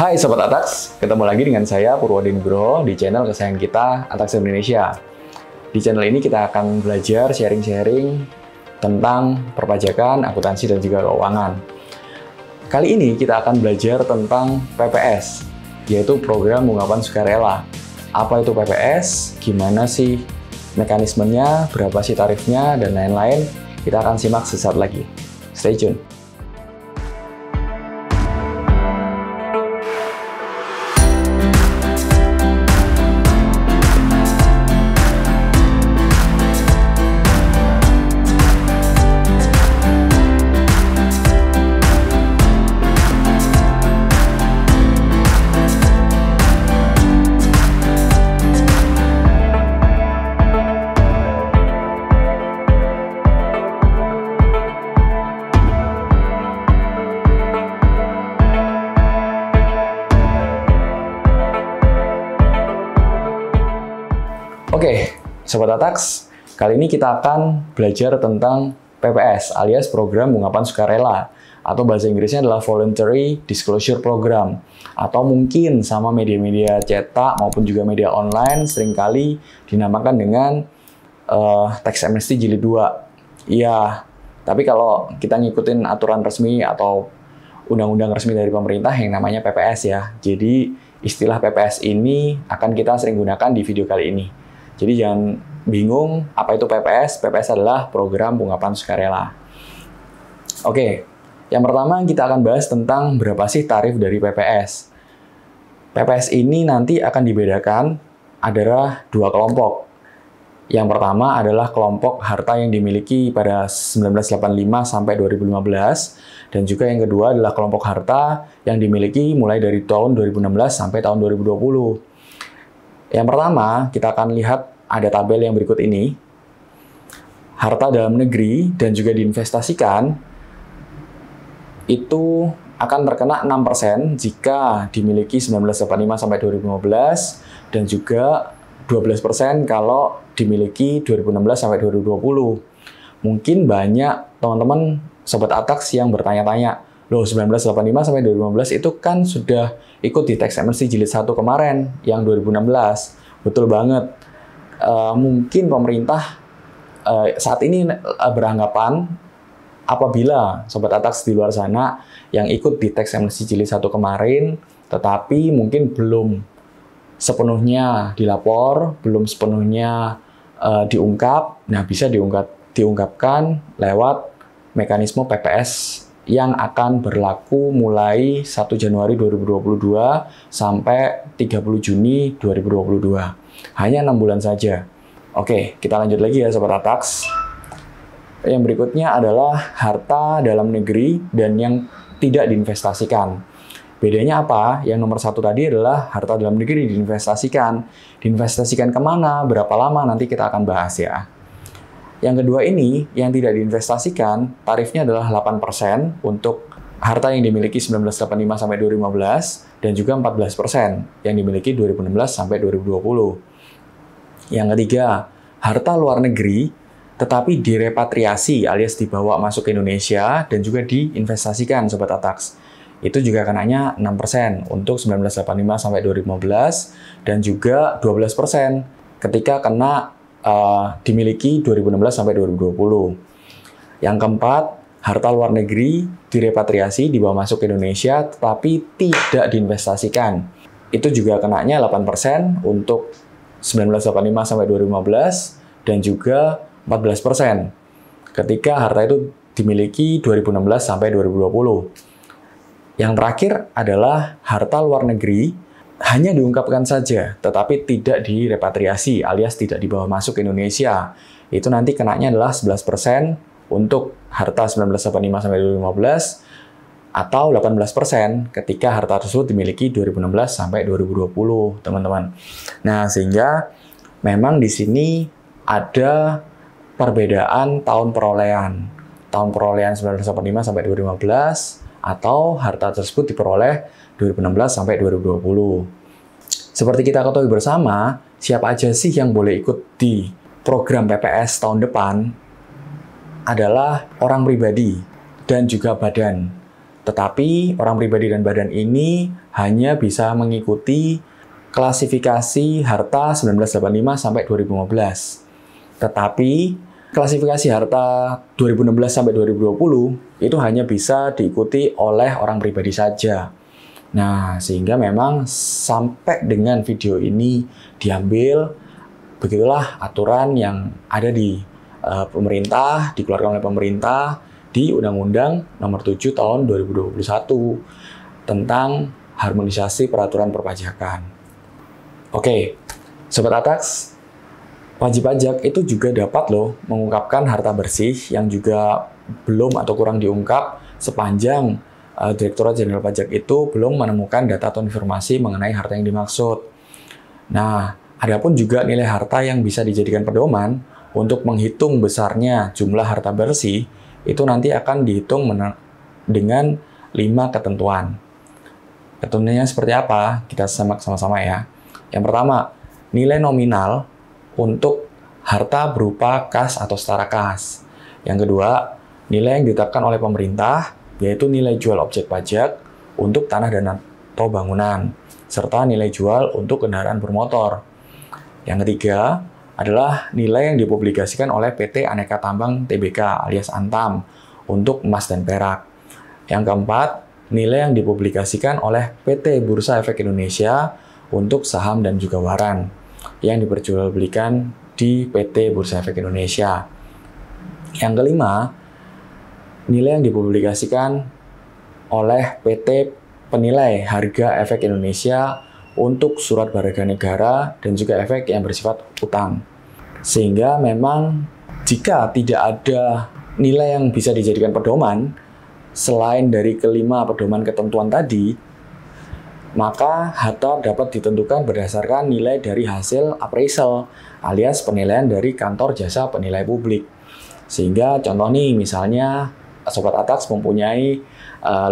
Hai Sobat Atax, ketemu lagi dengan saya Purwadi Nugroho di channel kesayangan kita, Atax Indonesia. Di channel ini kita akan belajar sharing-sharing tentang perpajakan, akuntansi, dan juga keuangan. Kali ini kita akan belajar tentang PPS, yaitu Program Ungkapan Sukarela. Apa itu PPS, gimana sih mekanismenya, berapa sih tarifnya, dan lain-lain. Kita akan simak sesaat lagi. Stay tune. Oke, Sobat Atax, kali ini kita akan belajar tentang PPS alias Program Ungkapan Sukarela, atau bahasa Inggrisnya adalah Voluntary Disclosure Program, atau mungkin sama media-media cetak maupun juga media online seringkali dinamakan dengan Tax Amnesty Jilid 2. Iya, tapi kalau kita ngikutin aturan resmi atau undang-undang resmi dari pemerintah yang namanya PPS ya. Jadi istilah PPS ini akan kita sering gunakan di video kali ini. Jadi jangan bingung apa itu PPS. PPS adalah Program Ungkapan Sukarela. Oke, yang pertama kita akan bahas tentang berapa sih tarif dari PPS. PPS ini nanti akan dibedakan adalah dua kelompok. Yang pertama adalah kelompok harta yang dimiliki pada 1985 sampai 2015, dan juga yang kedua adalah kelompok harta yang dimiliki mulai dari tahun 2016 sampai tahun 2020. Yang pertama, kita akan lihat ada tabel yang berikut ini. Harta dalam negeri dan juga diinvestasikan itu akan terkena 6% jika dimiliki 1985 sampai 2015, dan juga 12% kalau dimiliki 2016 sampai 2020. Mungkin banyak teman-teman Sobat Atax yang bertanya-tanya, loh 1985 sampai 2015 itu kan sudah ikut di Tax Amnesty Jilid 1 kemarin yang 2016. Betul banget. Mungkin pemerintah saat ini beranggapan apabila Sobat Atax di luar sana yang ikut di Tax Amnesty Jilid 1 kemarin, tetapi mungkin belum sepenuhnya dilapor, belum sepenuhnya diungkap, nah bisa diungkapkan lewat mekanisme PPS yang akan berlaku mulai 1 Januari 2022 sampai 30 Juni 2022. Hanya 6 bulan saja. Oke, kita lanjut lagi ya Sobat Atax. Yang berikutnya adalah harta dalam negeri dan yang tidak diinvestasikan. Bedanya apa? Yang nomor satu tadi adalah harta dalam negeri diinvestasikan. Diinvestasikan kemana? Berapa lama? Nanti kita akan bahas ya. Yang kedua ini, yang tidak diinvestasikan, tarifnya adalah 8% untuk harta yang dimiliki 1985 sampai 2015, dan juga 14% yang dimiliki 2016 sampai 2020. Yang ketiga, harta luar negeri tetapi direpatriasi alias dibawa masuk ke Indonesia dan juga diinvestasikan Sobat Atax. Itu juga kenanya 6% untuk 1985 sampai 2015, dan juga 12% ketika kena dimiliki 2016 sampai 2020. Yang keempat, harta luar negeri direpatriasi dibawa masuk ke Indonesia tetapi tidak diinvestasikan. Itu juga kenanya 8% untuk 1985 sampai 2015, dan juga 14% ketika harta itu dimiliki 2016 sampai 2020. Yang terakhir adalah harta luar negeri hanya diungkapkan saja, tetapi tidak direpatriasi alias tidak dibawa masuk ke Indonesia. Itu nanti kenanya adalah 11% untuk harta 1985 sampai 2015, atau 18% ketika harta tersebut dimiliki 2016 sampai 2020, teman-teman. Nah, sehingga memang di sini ada perbedaan tahun perolehan. Tahun perolehan 1985 sampai 2015, atau harta tersebut diperoleh 2016 sampai 2020. Seperti kita ketahui bersama, siapa aja sih yang boleh ikut di program PPS tahun depan adalah orang pribadi dan juga badan. Tetapi orang pribadi dan badan ini hanya bisa mengikuti klasifikasi harta 1985 sampai 2015. Tetapi klasifikasi harta 2016 sampai 2020 itu hanya bisa diikuti oleh orang pribadi saja. Nah, sehingga memang sampai dengan video ini diambil, begitulah aturan yang ada di pemerintah, dikeluarkan oleh pemerintah di Undang-Undang Nomor 7 Tahun 2021 tentang harmonisasi peraturan perpajakan. Oke, Sobat Atax, wajib pajak itu juga dapat loh mengungkapkan harta bersih yang juga belum atau kurang diungkap sepanjang Direktorat Jenderal Pajak itu belum menemukan data atau informasi mengenai harta yang dimaksud. Nah, adapun juga nilai harta yang bisa dijadikan pedoman untuk menghitung besarnya jumlah harta bersih itu nanti akan dihitung dengan 5 ketentuan. Ketentuannya seperti apa? Kita simak sama-sama ya. Yang pertama, nilai nominal untuk harta berupa kas atau setara kas. Yang kedua, nilai yang ditetapkan oleh pemerintah, yaitu nilai jual objek pajak untuk tanah dan atau bangunan, serta nilai jual untuk kendaraan bermotor. Yang ketiga adalah nilai yang dipublikasikan oleh PT Aneka Tambang Tbk alias Antam untuk emas dan perak. Yang keempat, nilai yang dipublikasikan oleh PT Bursa Efek Indonesia untuk saham dan juga waran yang diperjualbelikan di PT Bursa Efek Indonesia. Yang kelima, nilai yang dipublikasikan oleh PT Penilai Harga Efek Indonesia untuk surat berharga negara dan juga efek yang bersifat utang. Sehingga memang jika tidak ada nilai yang bisa dijadikan pedoman selain dari kelima pedoman ketentuan tadi, maka harta dapat ditentukan berdasarkan nilai dari hasil appraisal alias penilaian dari kantor jasa penilai publik. Sehingga contoh nih, misalnya Sobat Atax mempunyai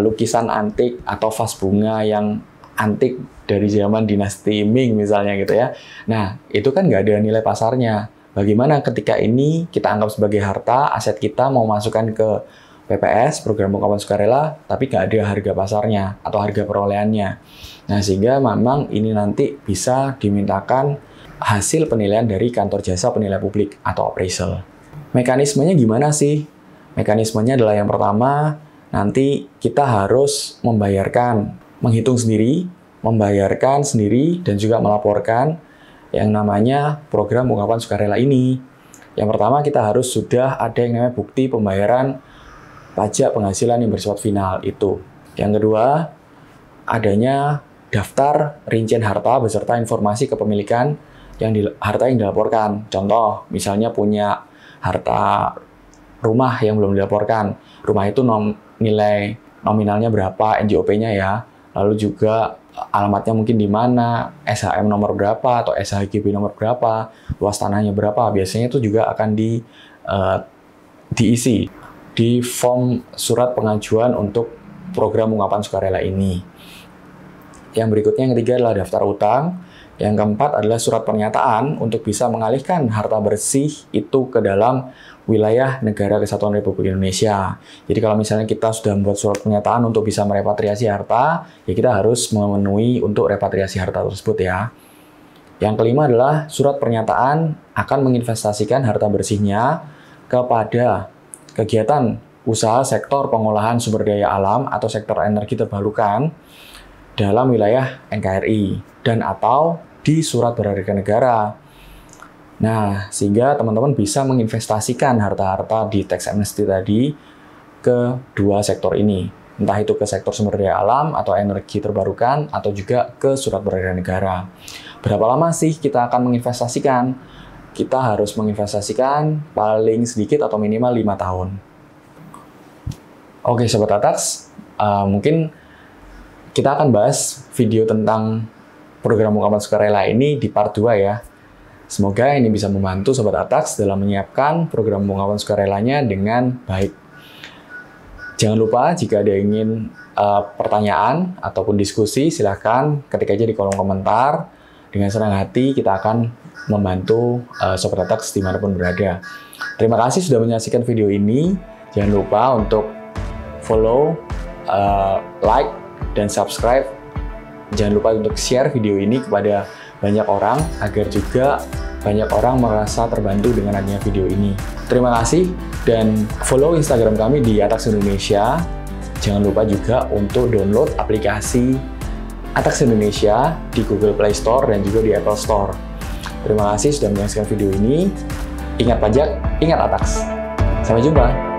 lukisan antik atau vas bunga yang antik dari zaman dinasti Ming misalnya gitu ya. Nah, itu kan nggak ada nilai pasarnya. Bagaimana ketika ini kita anggap sebagai harta, aset kita mau masukkan ke PPS, program pengungkapan sukarela, tapi nggak ada harga pasarnya atau harga perolehannya. Nah, sehingga memang ini nanti bisa dimintakan hasil penilaian dari kantor jasa penilai publik atau appraisal. Mekanismenya gimana sih? Mekanismenya adalah yang pertama, nanti kita harus menghitung sendiri, membayarkan sendiri, dan juga melaporkan yang namanya program pengungkapan sukarela ini. Yang pertama, kita harus sudah ada yang namanya bukti pembayaran pajak penghasilan yang bersifat final itu. Yang kedua, adanya daftar rincian harta beserta informasi kepemilikan harta yang dilaporkan. Contoh, misalnya punya harta rumah yang belum dilaporkan. Rumah itu nilai nominalnya berapa, NJOP-nya ya. Lalu juga alamatnya mungkin di mana, SHM nomor berapa atau SHGB nomor berapa, luas tanahnya berapa. Biasanya itu juga akan diisi di form surat pengajuan untuk program pengungkapan sukarela ini. Yang berikutnya, yang ketiga adalah daftar utang. Yang keempat adalah surat pernyataan untuk bisa mengalihkan harta bersih itu ke dalam wilayah Negara Kesatuan Republik Indonesia. Jadi kalau misalnya kita sudah membuat surat pernyataan untuk bisa merepatriasi harta, ya kita harus memenuhi untuk repatriasi harta tersebut ya. Yang kelima adalah surat pernyataan akan menginvestasikan harta bersihnya kepada kegiatan usaha sektor pengolahan sumber daya alam atau sektor energi terbarukan dalam wilayah NKRI dan atau di surat berharga negara. Nah, sehingga teman-teman bisa menginvestasikan harta-harta di tax amnesty tadi ke dua sektor ini. Entah itu ke sektor sumber daya alam atau energi terbarukan atau juga ke surat berharga negara. Berapa lama sih kita akan menginvestasikan? Kita harus menginvestasikan paling sedikit atau minimal 5 tahun. Oke, Sobat Atax, mungkin kita akan bahas video tentang program pengungkapan sukarela ini di part 2 ya. Semoga ini bisa membantu Sobat Atax dalam menyiapkan program pengungkapan sukarelanya dengan baik. Jangan lupa jika ada yang ingin pertanyaan ataupun diskusi, silahkan ketik aja di kolom komentar. Dengan senang hati kita akan membantu Sobat Atax dimanapun berada. Terima kasih sudah menyaksikan video ini. Jangan lupa untuk follow like dan subscribe. Jangan lupa untuk share video ini kepada banyak orang agar juga banyak orang merasa terbantu dengan adanya video ini. Terima kasih dan follow Instagram kami di Atax Indonesia. Jangan lupa juga untuk download aplikasi Atax Indonesia di Google Play Store dan juga di Apple Store. Terima kasih sudah menyaksikan video ini. Ingat pajak, ingat Atax. Sampai jumpa.